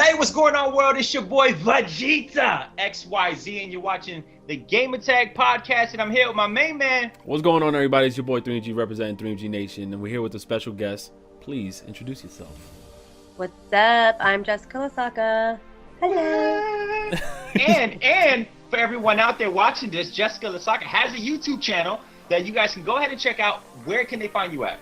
Hey, what's going on, world? It's your boy Vegeta XYZ, and you're watching the Gamertag podcast, and I'm here with my main man. What's going on, everybody? It's your boy 3G representing 3G Nation, and we're here with a special guest. Please introduce yourself. What's up? I'm Jessica Lesaca. Hello. and for everyone out there watching this, Jessica Lesaca has a YouTube channel that you guys can go ahead and check out. Where can they find you at?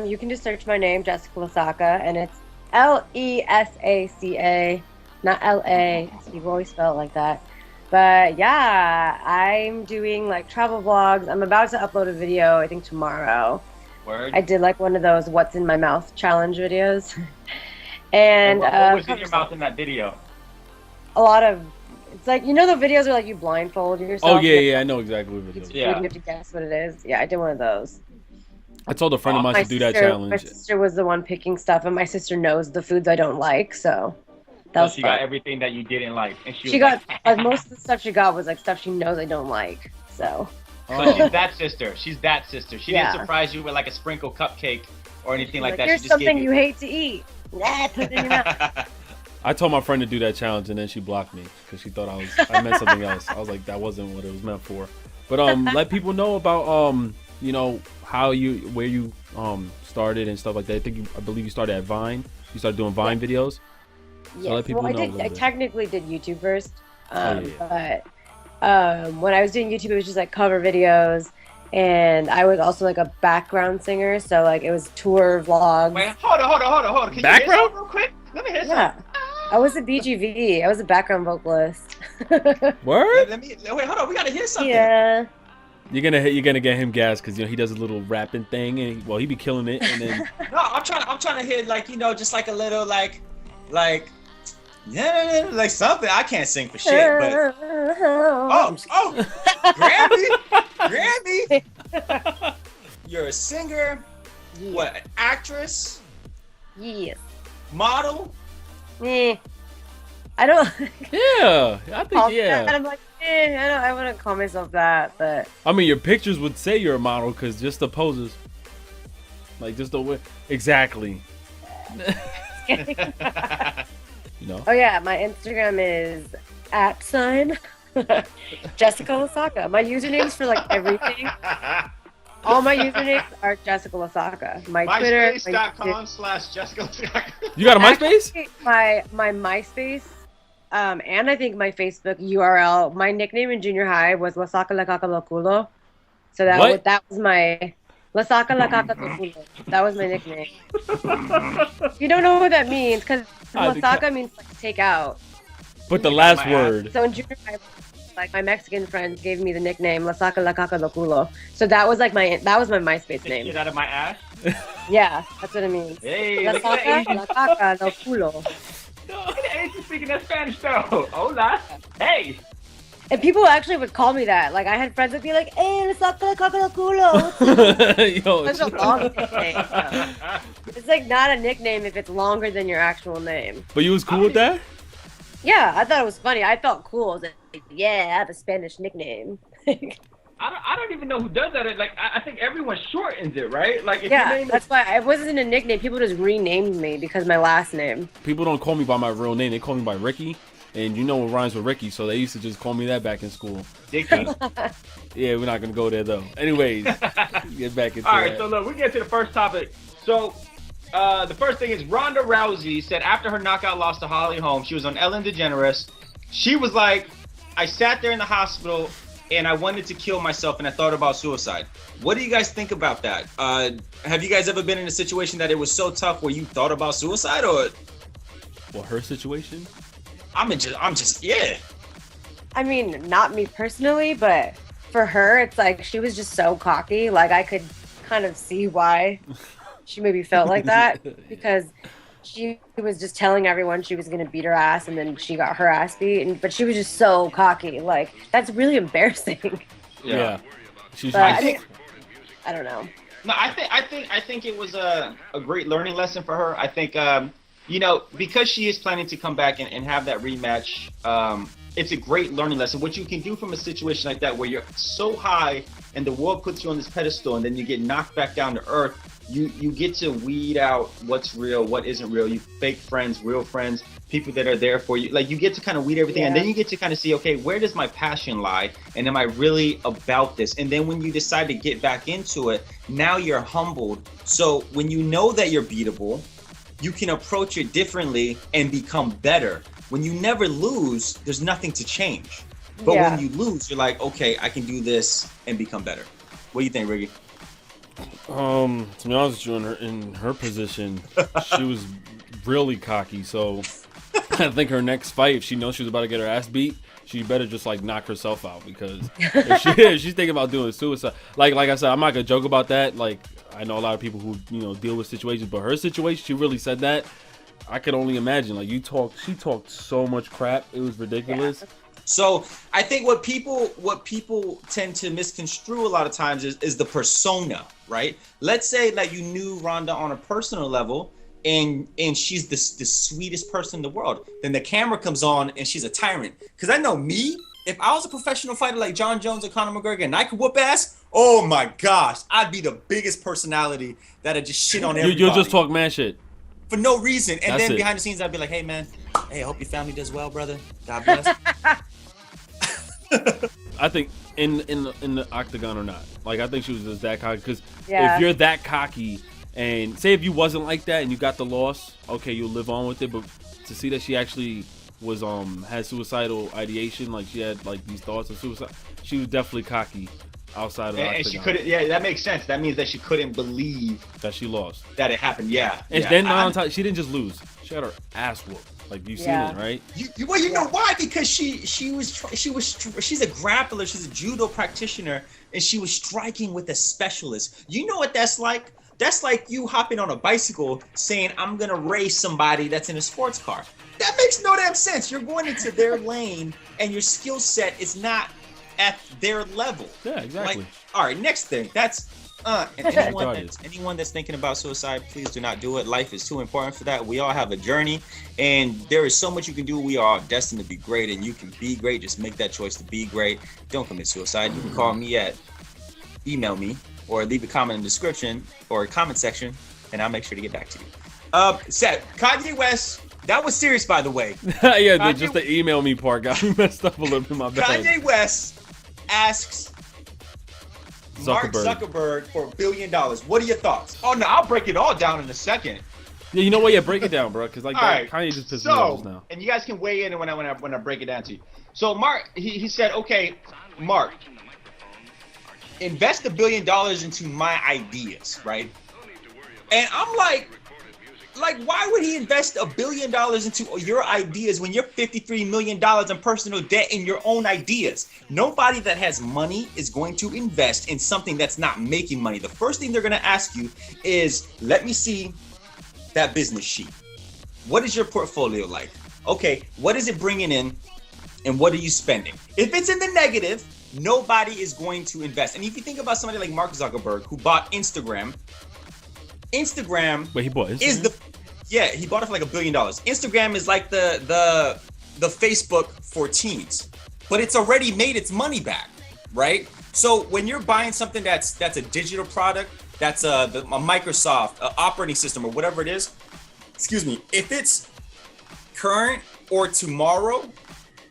You can just search my name, Jessica Lesaca, and it's Lesaca, not LA. People always spell it like that. But yeah, I'm doing like travel vlogs. I'm about to upload a video, I think tomorrow. Word. I did like one of those "What's in my mouth" challenge videos. And what was in your mouth in that video? A lot of, it's like, you know, the videos where like you blindfold yourself. Oh yeah, I know exactly what it is. Yeah. You have to guess what it is. Yeah, I did one of those. I told a friend of mine to do that challenge. My sister was the one picking stuff, and my sister knows the foods I don't like, so that was she fun. got everything that you didn't like, and she got like most of the stuff she got was like stuff she knows I don't like. So. So she's that sister. She's that sister. She didn't surprise you with like a sprinkle cupcake or anything like that. Here's she just something gave you hate to eat. Nah, put it in your mouth. I told my friend to do that challenge, and then she blocked me because she thought I meant something else. I was like, that wasn't what it was meant for. But let people know about you know, where you started and stuff like that. I believe you started at Vine. You started doing Vine videos. Yes. So let people know. I technically did YouTube first, but when I was doing YouTube, it was just like cover videos, and I was also like a background singer. So like it was tour vlogs. Wait, hold on. Can you hear something real quick? Let me hear something. I was a BGV. I was a background vocalist. Word? Wait, hold on. We gotta hear something. Yeah. You're gonna get him gas because, you know, he does a little rapping thing, and he be killing it. And then no, I'm trying to hear, like, you know, just like a little like yeah, like something. I can't sing for shit, but Grammy. You're a singer. Yeah. What, an actress? Yes. Model? I don't. yeah, I think yeah. I'm like, I wouldn't call myself that, but. I mean, your pictures would say you're a model because just the poses, like just the way. Exactly. You know. Oh yeah, my Instagram is @ Jessica Lesaca. My usernames for like everything. All my usernames are Jessica Lesaca. My Twitter. MySpace.com/Jessica Lesaca. You got a MySpace? Actually, my MySpace, and I think my Facebook URL. My nickname in junior high was Lesaca La Caca Lo Culo. So that was my Lesaca La Caca Lo Culo. That was my nickname. You don't know what that means because Lesaca means like take out. But the last word. So in junior high, like my Mexican friends gave me the nickname Lesaca La Caca Lo Culo. So that was my MySpace name. Get out of my ass. Yeah, that's what it means. Hey, Lesaca La Caca Lo Culo. Asian speaking that Spanish though. Hola. Hey. And people actually would call me that. Like, I had friends that would be like, "Hey, Lesaca La Caca Lo Culo." Yo, it's a long nickname. So. It's like not a nickname if it's longer than your actual name. But you was cool with that? Yeah, I thought it was funny. I felt cool. I was like, yeah, I have a Spanish nickname. I don't even know who does that. Like, I think everyone shortens it, right? Like, if yeah, your name that's why it wasn't a nickname. People just renamed me because my last name. People don't call me by my real name. They call me by Ricky. And you know what rhymes with Ricky, so they used to just call me that back in school. Dicky. Yeah, we're not going to go there, though. Anyways, get back into All right, so look, we get to the first topic. So, the first thing is Ronda Rousey said after her knockout loss to Holly Holm, she was on Ellen DeGeneres. She was like, I sat there in the hospital and I wanted to kill myself and I thought about suicide. What do you guys think about that? Have you guys ever been in a situation that it was so tough where you thought about suicide, or? Well, her situation? I'm just, yeah. I mean, not me personally, but for her, it's like she was just so cocky. Like, I could kind of see why she maybe felt like that, because she was just telling everyone she was going to beat her ass, and then she got her ass beat. But she was just so cocky. Like, that's really embarrassing. Yeah. I don't know. No, I think it was a great learning lesson for her. I think, you know, because she is planning to come back and have that rematch, it's a great learning lesson. What you can do from a situation like that where you're so high and the world puts you on this pedestal and then you get knocked back down to earth, you get to weed out what's real, what isn't real. You fake friends, real friends, people that are there for you. Like you get to kind of weed everything, and then you get to kind of see, okay, where does my passion lie, and am I really about this? And then when you decide to get back into it, now you're humbled. So when you know that you're beatable, you can approach it differently and become better. When you never lose, there's nothing to change. But when you lose, you're like, okay, I can do this and become better. What do you think, Riggy? To be honest with you, in her position, she was really cocky. So I think her next fight, if she knows she was about to get her ass beat, she better just like knock herself out, because if she's thinking about doing suicide. Like I said, I'm not gonna joke about that. Like I know a lot of people who deal with situations, but her situation, she really said that. I could only imagine. Like she talked so much crap. It was ridiculous. Yeah. So I think what people tend to misconstrue a lot of times is the persona, right? Let's say like you knew Rhonda on a personal level, and she's the sweetest person in the world. Then the camera comes on and she's a tyrant. Because I know me, if I was a professional fighter like John Jones or Conor McGregor and I could whoop ass, oh my gosh, I'd be the biggest personality that'd just shit on everybody. You'll just talk mad shit. For no reason. And That's then it. behind the scenes, I'd be like, hey man, hey, I hope your family does well, brother. God bless. I think in the octagon or not, like I think she was just that cocky. Because if you're that cocky, and say if you wasn't like that and you got the loss, okay, you'll live on with it. But to see that she actually was had suicidal ideation, like she had like these thoughts of suicide, she was definitely cocky outside of the octagon. And she couldn't. Yeah, that makes sense. That means that she couldn't believe that she lost, that it happened. Yeah. And then on top, she didn't just lose; she got her ass whooped. Like you've seen it, right? You know why? Because she's a grappler, she's a judo practitioner, and she was striking with a specialist. You know what that's like? That's like you hopping on a bicycle saying, I'm gonna race somebody that's in a sports car. That makes no damn sense. You're going into their lane and your skill set is not at their level. Yeah, exactly. Like, all right, next thing. That's and anyone that's thinking about suicide, please do not do it. Life is too important for that. We all have a journey, and there is so much you can do. We are destined to be great, and you can be great. Just make that choice to be great. Don't commit suicide. You can call me email me, or leave a comment in the description or a comment section, and I'll make sure to get back to you. Seth, Kanye West, that was serious, by the way. Yeah, just the email me part got me messed up a little bit. My bad. Kanye West asks Mark Zuckerberg for $1 billion. What are your thoughts? Oh no, I'll break it all down in a second. Yeah, you know what? Yeah, break it down, bro. Because like right. Kanye just pissed me off now. And you guys can weigh in when I break it down to you. So Mark, he said, okay, Mark, invest $1 billion into my ideas, right? And I'm like, why would he invest $1 billion into your ideas when you're $53 million in personal debt in your own ideas? Nobody that has money is going to invest in something that's not making money. The first thing they're going to ask you is, let me see that business sheet. What is your portfolio like? Okay, what is it bringing in and what are you spending? If it's in the negative, nobody is going to invest. And if you think about somebody like Mark Zuckerberg, who bought Instagram. Wait, he bought Instagram? He bought it for like $1 billion. Instagram is like the Facebook for teens, but it's already made its money back, right? So when you're buying something that's a digital product, that's a Microsoft operating system or whatever it is, if it's current or tomorrow,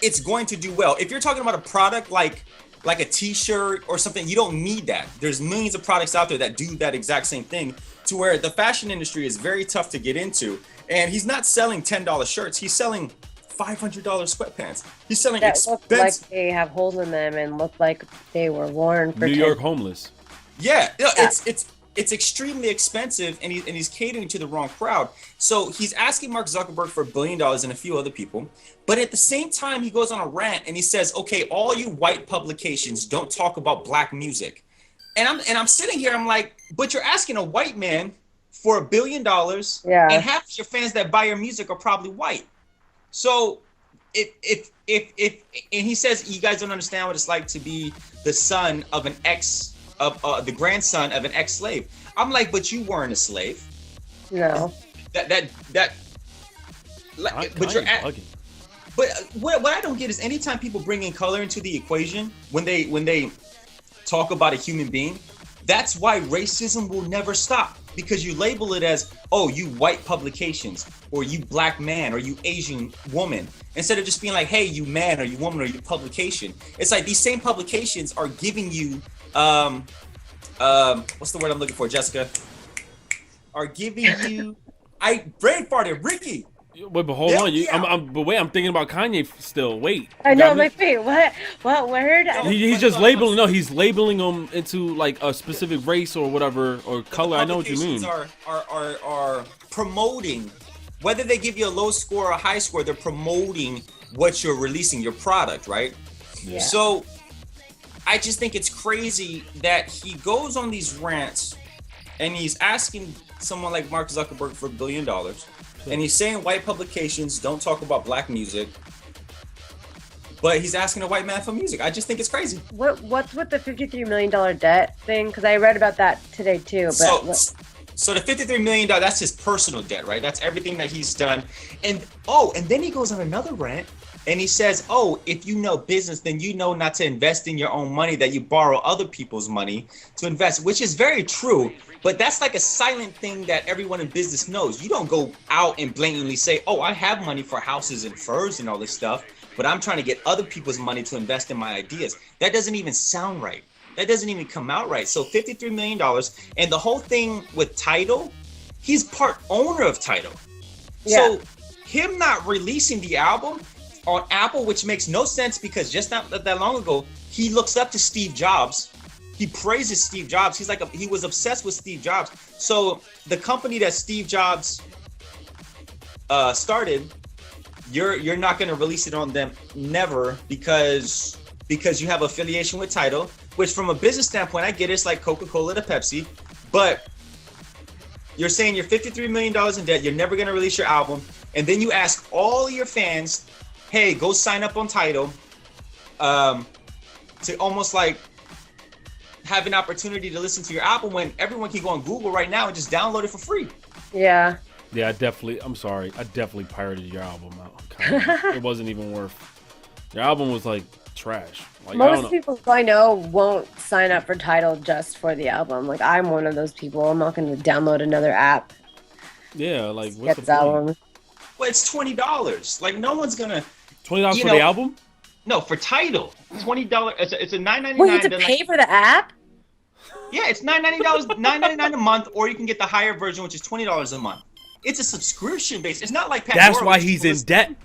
it's going to do well. If you're talking about a product like a t-shirt or something, you don't need that. There's millions of products out there that do that exact same thing, to where the fashion industry is very tough to get into. And he's not selling $10 shirts. He's selling $500 sweatpants. He's selling that look like they have holes in them and look like they were worn for New York homeless. Yeah, it's extremely expensive, and he's catering to the wrong crowd. So he's asking Mark Zuckerberg for $1 billion and a few other people. But at the same time, he goes on a rant and he says, okay, all you white publications don't talk about black music. And I'm sitting here, I'm like, but you're asking a white man for $1 billion, and half of your fans that buy your music are probably white. So if and he says, you guys don't understand what it's like to be the son of the grandson of an ex-slave. I'm like, but you weren't a slave. No. But what I don't get is anytime people bring in color into the equation, when they talk about a human being, that's why racism will never stop. because you label it as, oh, you white publications, or you black man, or you Asian woman, instead of just being like, hey, you man, or you woman, or you publication. It's like these same publications are giving you, what's the word I'm looking for, Jessica? Are giving you, brain farted, Ricky. Wait, but hold on. I'm thinking about Kanye still. Wait. I know, I'm like, wait, what word? He's just labeling. No, he's labeling them into like a specific race or whatever or color. I know what you mean. Are promoting, whether they give you a low score or a high score, they're promoting what you're releasing, your product, right? Yeah. So I just think it's crazy that he goes on these rants and he's asking someone like Mark Zuckerberg for $1 billion. And he's saying white publications don't talk about black music, but he's asking a white man for music. I just think it's crazy. What's with the $53 million debt thing? Because I read about that today too. But so the $53 million, that's his personal debt, right? That's everything that he's done. And then he goes on another rant and he says, oh, if you know business, then you know not to invest in your own money, that you borrow other people's money to invest, which is very true. But that's like a silent thing that everyone in business knows. You don't go out and blatantly say, oh, I have money for houses and furs and all this stuff, but I'm trying to get other people's money to invest in my ideas. That doesn't even sound right. That doesn't even come out right. So $53 million. And the whole thing with Tidal, he's part owner of Tidal. Yeah. So him not releasing the album on Apple, which makes no sense because just not that long ago, he looks up to Steve Jobs. He praises Steve Jobs. He was obsessed with Steve Jobs. So the company that Steve Jobs started, you're not going to release it on them, never, because you have affiliation with Tidal. Which, from a business standpoint, I get it. It's like Coca-Cola to Pepsi, but you're saying you're $53 million in debt. You're never going to release your album, and then you ask all your fans, "Hey, go sign up on Tidal," to almost like have an opportunity to listen to your album when everyone can go on Google right now and just download it for free. Yeah. Yeah, I'm sorry. I definitely pirated your album out. It wasn't even worth. Your album was like trash. Like, most people I know won't sign up for Tidal just for the album. Like, I'm one of those people. I'm not going to download another app. Yeah, like, what's the point? Well, it's $20. Like, no one's going to... $20 for the album? No, for Tidal. $20. It's a $9.99. Wait, you have to pay for the app? Yeah, it's $9.99, $9.99 a month, or you can get the higher version, which is $20 a month. It's a subscription base. It's not like Pandora. That's why he's in debt.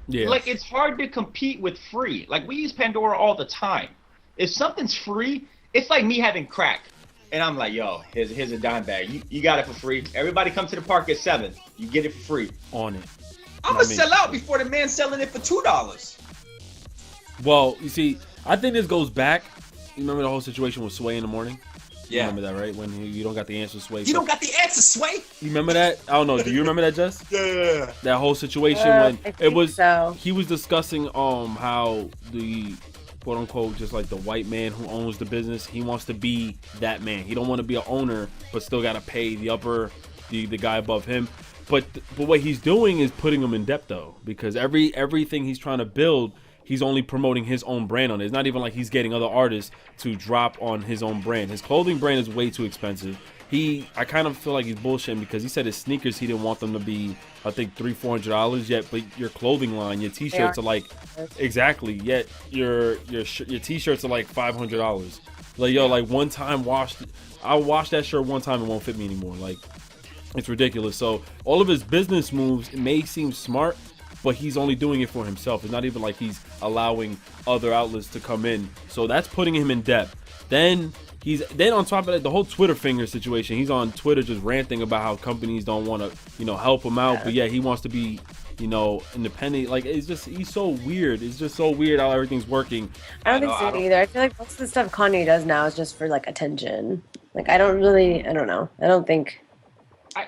Yeah. Like, it's hard to compete with free. Like, we use Pandora all the time. If something's free, it's like me having crack. And I'm like, yo, here's a dime bag. You got it for free. Everybody come to the park at 7. You get it for free. On it. I'm going to sell out before the man selling it for $2. Well, you see, I think this goes back. You remember the whole situation with Sway in the morning? Yeah. You remember that, right? When you don't got the answer, Sway. You don't got the answer, Sway? You remember that? I don't know. Do you remember that, Jess? Yeah. That whole situation when it was, so. He was discussing how the quote unquote just like the white man who owns the business, he wants to be that man. He don't want to be an owner, but still got to pay the guy above him. But what he's doing is putting him in debt though, because everything he's trying to build, he's only promoting his own brand on it. It's not even like he's getting other artists to drop on his own brand. His clothing brand is way too expensive. I kind of feel like he's bullshitting because he said his sneakers, he didn't want them to be, I think, $300-$400 yet, but your clothing line, your t-shirts are like, exactly, yet your t-shirts are like $500. Like, yo, like one time I washed that shirt one time, it won't fit me anymore. Like, it's ridiculous. So all of his business moves, it may seem smart, but he's only doing it for himself. It's not even like he's allowing other outlets to come in. So that's putting him in debt. Then on top of that, the whole Twitter finger situation, he's on Twitter just ranting about how companies don't want to, help him out. But yeah, he wants to be, independent. Like, it's just, he's so weird. It's just so weird how everything's working. I don't think so either. I feel like most of the stuff Kanye does now is just for like attention. Like, I don't know. I don't think.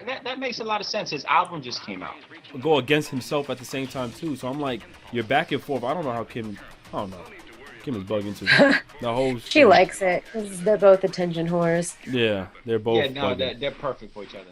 That makes a lot of sense. His album just came out. Go against himself at the same time too. So I'm like, you're back and forth. I don't know how Kim. I don't know. Kim is bugging too. The whole. She likes it because they're both attention whores. Yeah, they're both. Yeah, no, they're perfect for each other.